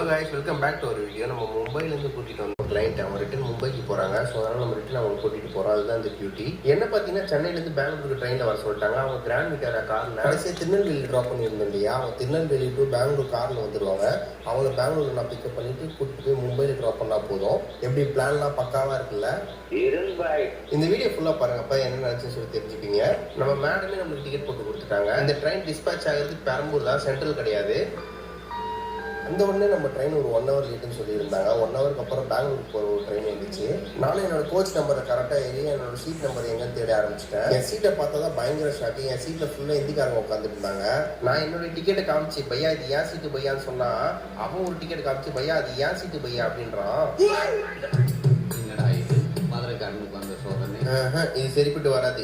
guys, welcome back to our video. நம்ம மும்பைல இருந்து கூட்டிட்டு வந்த கிளையண்ட் அவங்க ரிட்டர்ன் மும்பைக்கு போறாங்க. சோ அதனால நம்ம ரிட்டர்ன் அவங்க கூட்டிட்டு போறோம். அதுதான் அந்த டியூட்டி. என்ன பாத்தீங்கன்னா சென்னையில இருந்து பெங்களூருக்கு ட்ரெயின்ல வர சொல்லிட்டாங்க. அவங்க கிராண்ட் விட்டாரா கார்ல கடைசியா திருநெல்வேலி டிராப் பண்ணியிருந்தோம் இல்லையா, அவங்க திருநெல்வேலி டு பெங்களூர் கார்ல வந்துருவாங்க. அவங்க பெங்களூர்ல நான் பிக்கப் பண்ணிட்டு கூட்டிட்டு போய் மும்பைல டிராப் பண்ணா போதும். எப்படி பிளான்லாம் பக்காவா இருக்குல்ல? இந்த வீடியோ ஃபுல்லா பாருங்கப்பா, என்ன நினைச்சு சொல்லி தெரிஞ்சுப்பீங்க. நம்ம மேடமே நம்மளுக்கு டிக்கெட் போட்டு கொடுத்துட்டாங்க. இந்த ட்ரெயின் டிஸ்பேச் ஆகிறது பெரம்பூர் தான், சென்ட்ரல் கிடையாது. அந்த உடனே நம்ம ட்ரெயின் ஒரு 1 hour லேட்டுன்னு சொல்லியிருந்தாங்க. 1 ஹவருக்கு அப்புறம் பெங்களூருக்கு போகிற ஒரு ட்ரெயின் வந்துச்சு. நானும் என்னோட கோச் நம்பரை கரெக்டாக ஏறி என்னோட சீட் நம்பர் எங்கன்னு தேட ஆரம்பிச்சிட்டேன். என் சீட்டை பார்த்தா தான் பயங்கர ஷாக்கு. என் சீட்டில் ஃபுல்லாக ஹிந்திக்காரங்க உட்காந்துட்டு இருந்தாங்க. நான் என்னோட டிக்கெட்டை காமிச்சு பையா இது ஏன் சீட்டு பையான்னு சொன்னா, அவன் ஒரு டிக்கெட் காமிச்சு பையா அது ஏன் சீட்டு பையா அப்படின்றான். இது சரிப்பட்டு வராது.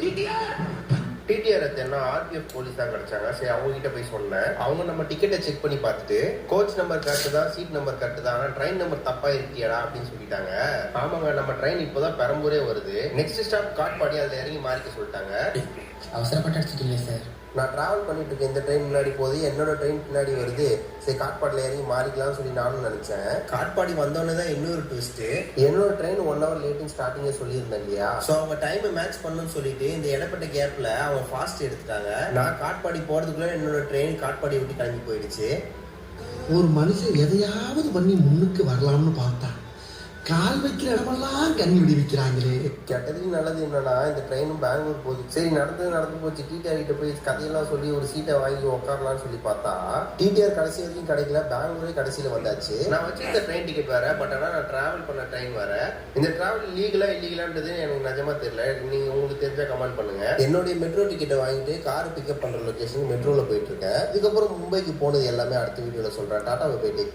டிடிஆர் என்ன ஆர்பிஎஃப் போலீஸ் தான் கிடைச்சாங்க. சரி அவங்க கிட்ட போய் சொன்னேன். அவங்க நம்ம டிக்கெட்டை செக் பண்ணி பார்த்துட்டு கோச் நம்பர் கரெக்டு தான், சீட் நம்பர் கரெக்டு தான், ஆனால் ட்ரெயின் நம்பர் தப்பா இருக்கியாடா அப்படின்னு சொல்லிட்டாங்க. ஆமாங்க, நம்ம ட்ரெயின் இப்போதான் பெரம்பூரே வருது. நெக்ஸ்ட் ஸ்டாப் காட்பாடி, அதில் இறங்கி மாறிக்க சொல்லிட்டாங்க. அவசரப்பட்டு அடிச்சிட்டீங்களே சார். நான் டிராவல் பண்ணிட்டு இருக்கேன். இந்த ட்ரெயின் முன்னாடி போகுது, என்னோட ட்ரெயின் பின்னாடி வருது. சரி காட்பாடியில் இறங்கி மாறிக்கலாம்னு சொல்லி நானும் நினைச்சேன். காட்பாடி வந்தோடனே தான் இன்னொரு ட்விஸ்ட். என்னோட ட்ரெயின் 1 hour லேட்டுன்னு ஸ்டார்டிங்கே சொல்லியிருந்தேன் இல்லையா. ஸோ அவங்க டைமை மேட்ச் பண்ணணும்னு சொல்லிட்டு இந்த இடப்பட்ட கேப்ல அவங்க ஃபாஸ்ட் எடுத்துட்டாங்க. நான் காட்பாடி போறதுக்குள்ள என்னோட ட்ரெயின் காட்பாடி விட்டு கிளம்பி போயிடுச்சு. ஒரு மனுஷன் எதையாவது பண்ணி முன்னுக்கு வரலாம்னு பார்த்தா கால் வைக்கிற இடமெல்லாம் கண்ணி விடுவிக்கிறாங்களே. கெட்டதுக்கு நல்லது என்னன்னா இந்த ட்ரெயினும் பெங்களூர் போகுது. சரி நடந்து போச்சு. டிடிஆர் கிட்ட போய் கதையெல்லாம் சொல்லி ஒரு சீட்டை வாங்கி உட்காரலாம்னு சொல்லி பார்த்தா டிடிஆர் கடைசி வரைக்கும் கிடைக்கல. பெங்களூரே கடைசியில வந்தாச்சு. நான் வச்சிருந்த ட்ரெயின் டிக்கெட் வேற, பட் ஆனால் நான் டிராவல் பண்ண ட்ரெயின் வேற. இந்த டிராவல் லீகலா இல்லீகலான்றது எனக்கு நிஜமா தெரியல. நீங்க உங்களுக்கு தெரிஞ்சா கமெண்ட் பண்ணுங்க. என்னுடைய மெட்ரோ டிக்கெட்டை வாங்கிட்டு கார் பிக்கப் பண்ற லொகேஷன் மெட்ரோல போயிட்டு இருக்கேன். இதுக்கப்புறம் மும்பைக்கு போனது எல்லாமே அடுத்த வீடியோல சொல்றேன். Tata bye take.